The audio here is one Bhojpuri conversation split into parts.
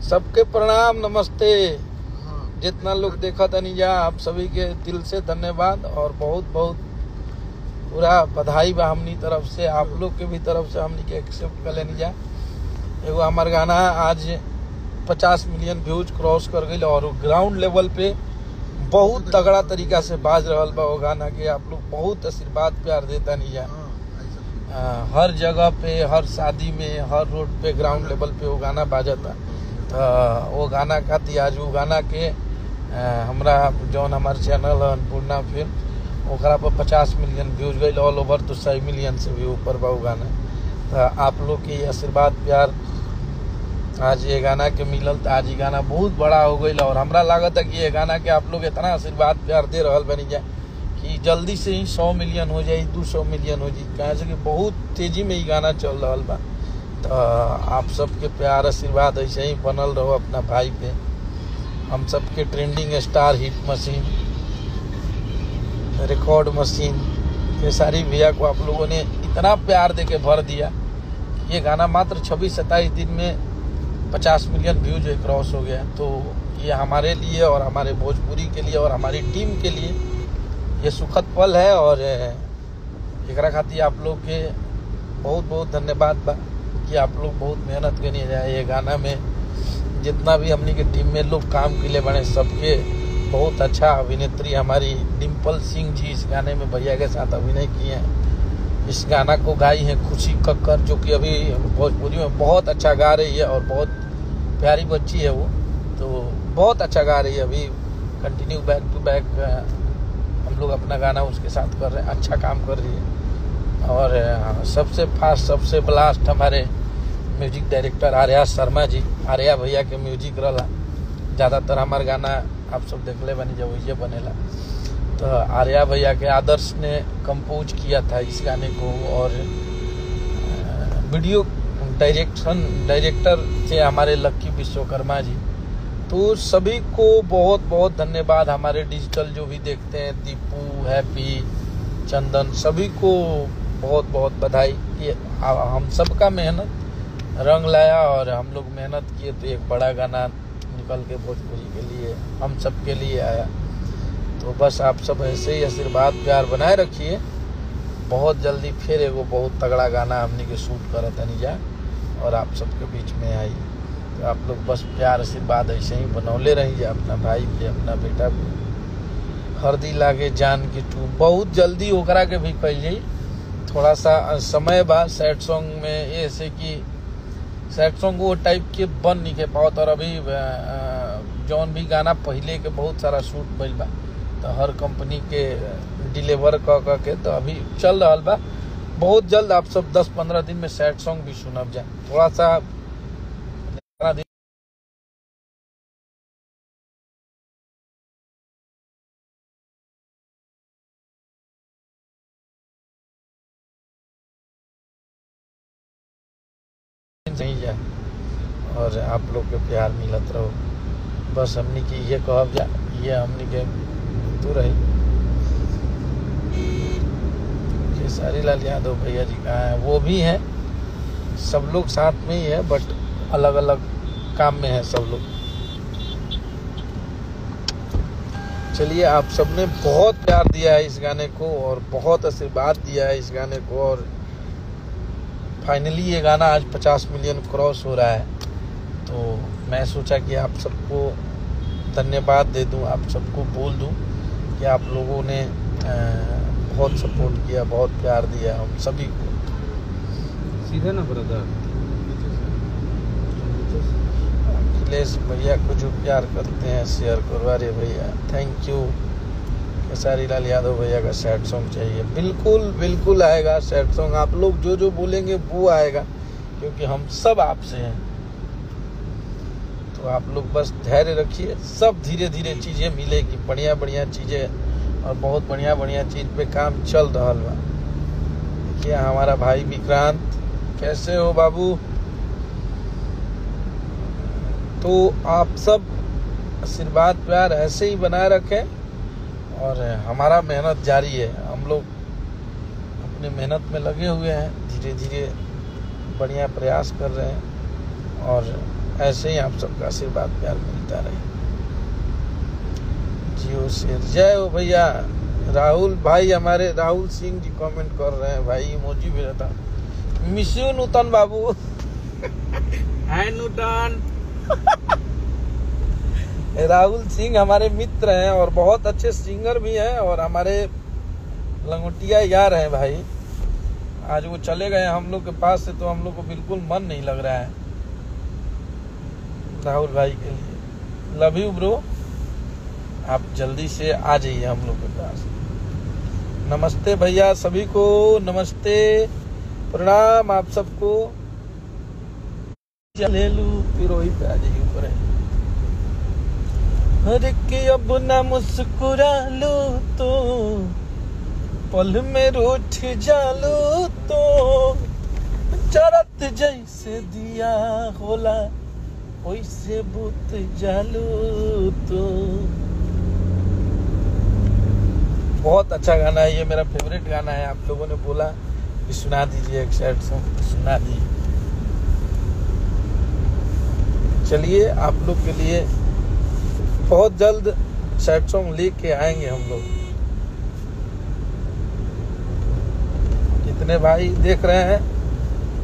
सबके प्रणाम, नमस्ते। जितना लोग देखा था नीजा, आप सभी के दिल से धन्यवाद और बहुत बहुत पूरा बधाई बा हमनी तरफ से, आप लोग के भी तरफ से हमनी के एक्सेप्ट कर लेनी जा। एगो हमार गाना आज 50 मिलियन व्यूज क्रॉस कर गई और ग्राउंड लेवल पे बहुत तगड़ा तरीका से बाज रहल बा वो गाना के। आप लोग बहुत आशीर्वाद प्यार देता नहीं जा। हर जगह पे, हर शादी में, हर रोड पे, ग्राउंड लेवल पे वो गाना बाजता। तो वो गाना खाती आज वो गाना के हमरा जौन हमार चैनल है अन्नपूर्णा फिल्म, ओकरा पर 50 मिलियन व्यूज गई, ऑल ओवर तो 100 मिलियन से भी ऊपर बा वो गाना। तो आप लोग के आशीर्वाद प्यार आज ये गाना के मिलल, तो आज ये गाना बहुत बड़ा हो गई और हमरा लागत है कि ये गाना के आप लोग इतना आशीर्वाद प्यार दे रहल बनी जाए कि जल्दी से ही 100 मिलियन हो जाए, 200 मिलियन हो जाए। कहे से कि बहुत तेजी में ये गाना चल रहा बा। तो आप सबके प्यार आशीर्वाद ऐसे ही बनल रहो अपना भाई पे। हम सबके trending star, hit machine, record machine Khesari भैया को आप लोगों ने इतना प्यार देके भर दिया। ये गाना मात्र 26-27 दिन में 50 मिलियन व्यूज क्रॉस हो गया। तो ये हमारे लिए और हमारे भोजपुरी के लिए और हमारी टीम के लिए ये सुखद पल है और एकरा खातिर आप लोग के बहुत बहुत धन्यवाद बा कि आप लोग बहुत मेहनत करनी जाए। ये गाना में जितना भी हमनी के टीम में लोग काम के लिए बने, सबके बहुत अच्छा अभिनेत्री हमारी डिम्पल सिंह जी इस गाने में भैया के साथ अभिनय किए हैं। इस गाना को गाई है खुशी कक्कर, जो कि अभी भोजपुरी में बहुत अच्छा गा रही है और बहुत प्यारी बच्ची है वो, तो बहुत अच्छा गा रही है। अभी कंटिन्यू बैक टू बैक हम लोग अपना गाना उसके साथ कर रहे हैं, अच्छा काम कर रही है। और सबसे फास्ट, सबसे ब्लास्ट हमारे म्यूजिक डायरेक्टर आर्या शर्मा जी, आर्या भैया के म्यूजिक रहा। ज़्यादातर हमारे गाना आप सब देख ले बनी जब ये बनेला। तो आर्या भैया के आदर्श ने कंपोज किया था इस गाने को और वीडियो डायरेक्टर थे हमारे लक्की विश्वकर्मा जी। तो सभी को बहुत बहुत धन्यवाद। हमारे डिजिटल जो भी देखते हैं, दीपू, हैप्पी, चंदन, सभी को बहुत बहुत बधाई कि हम सबका मेहनत रंग लाया और हम लोग मेहनत किए तो एक बड़ा गाना निकल के भोजपुरी के लिए हम सब के लिए आया। तो बस आप सब ऐसे ही आशीर्वाद प्यार बनाए रखिए। बहुत जल्दी फिर एगो बहुत तगड़ा गाना हमने के शूट करत नहीं जा और आप सबके बीच में आई। तो आप लोग बस प्यार आशीर्वाद ऐसे ही बनौले रहिए अपना भाई पे, अपना बेटा पे। हरदी लागे जान की टू बहुत जल्दी ओकरा के भी कह जाई। थोड़ा सा समय बाद सैड सॉन्ग में ये ऐसे कि सैड सॉन्ग वो टाइप के बन नहीं के पाओ। और अभी जौन भी गाना पहले के बहुत सारा शूट भइल बा, तो हर कंपनी के डिलीवर क के तो अभी चल रहा बा। बहुत जल्द आप सब 10-15 दिन में सैड सॉन्ग भी सुनब जा। थोड़ा सा नहीं जा और आप लोग के प्यार मिलत रहो। बस हमनी की ये कहब जा, ये हमनी के तू रही। खेसारी लाल यादव भैया जी कहाँ हैं? वो भी हैं, सब लोग साथ में ही है बट अलग अलग काम में है सब लोग। चलिए, आप सबने बहुत प्यार दिया है इस गाने को और बहुत आशीर्वाद दिया है इस गाने को और फाइनली ये गाना आज 50 मिलियन क्रॉस हो रहा है। तो मैं सोचा कि आप सबको धन्यवाद दे दूं, आप सबको बोल दूं कि आप लोगों ने बहुत सपोर्ट किया, बहुत प्यार दिया हम सभी को। सीधा ना ब्रदर, अखिलेश भैया को जो प्यार करते हैं शेयर करो। अरे भैया थैंक यू। खेसारी लाल यादव भैया का सैड सॉन्ग चाहिए। बिल्कुल बिल्कुल आएगा सैड सॉन्ग। आप लोग जो जो बोलेंगे वो आएगा, क्योंकि हम सब आपसे हैं। तो आप लोग बस धैर्य रखिए, सब धीरे धीरे चीज़ें मिलेगी, बढ़िया बढ़िया चीज़ें और बहुत बढ़िया बढ़िया चीज़ पे काम चल रहा बा। देखिए हमारा भाई विक्रांत, कैसे हो बाबू? तो आप सब आशीर्वाद प्यार ऐसे ही बनाए रखें और हमारा मेहनत जारी है। हम लोग अपने मेहनत में लगे हुए हैं, धीरे धीरे बढ़िया प्रयास कर रहे हैं और ऐसे ही आप सबका आशीर्वाद प्यार मिलता रहे। जियो शेर, जय हो भैया। राहुल भाई, हमारे राहुल सिंह जी कमेंट कर रहे हैं भाई, इमोजी भेजा था। मिस यू नूतन बाबू। हाय नूतन। राहुल सिंह हमारे मित्र हैं और बहुत अच्छे सिंगर भी हैं और हमारे लंगोटिया यार हैं भाई। आज वो चले गए हम लोग के पास से, तो हम लोग को बिल्कुल मन नहीं लग रहा है राहुल भाई के लिए। लव यू ब्रो, आप जल्दी से आ जाइए हम लोग के पास। नमस्ते भैया सभी को, नमस्ते, प्रणाम आप सबको। ले लू फिर वही पे आ जाइए ऊपर है। हर के अब ना मुस्कुरा लो तो पल में रूठ जालो तो, चरत जैसे दिया होला वैसे बुत जालो तो। बहुत अच्छा गाना है ये, मेरा फेवरेट गाना है। आप लोगों ने बोला कि सुना दीजिए एक सैड सॉन्ग, सुना दीजिए। चलिए आप लोग के लिए बहुत जल्द सैड सॉन्ग लेके आएंगे हम लोग। जितने भाई देख रहे हैं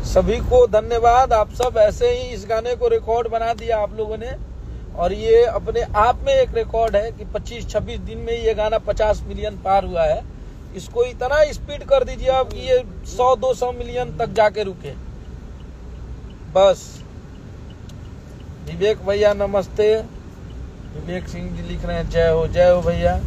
सभी को धन्यवाद। आप सब ऐसे ही इस गाने को रिकॉर्ड बना दिया आप लोगों ने, और ये अपने आप में एक रिकॉर्ड है कि 25-26 दिन में ये गाना 50 मिलियन पार हुआ है। इसको इतना स्पीड कर दीजिए अब कि ये 100-200 मिलियन तक जाके रुके बस। विवेक भैया नमस्ते। विवेक सिंह जी लिख रहे हैं जय हो भैया।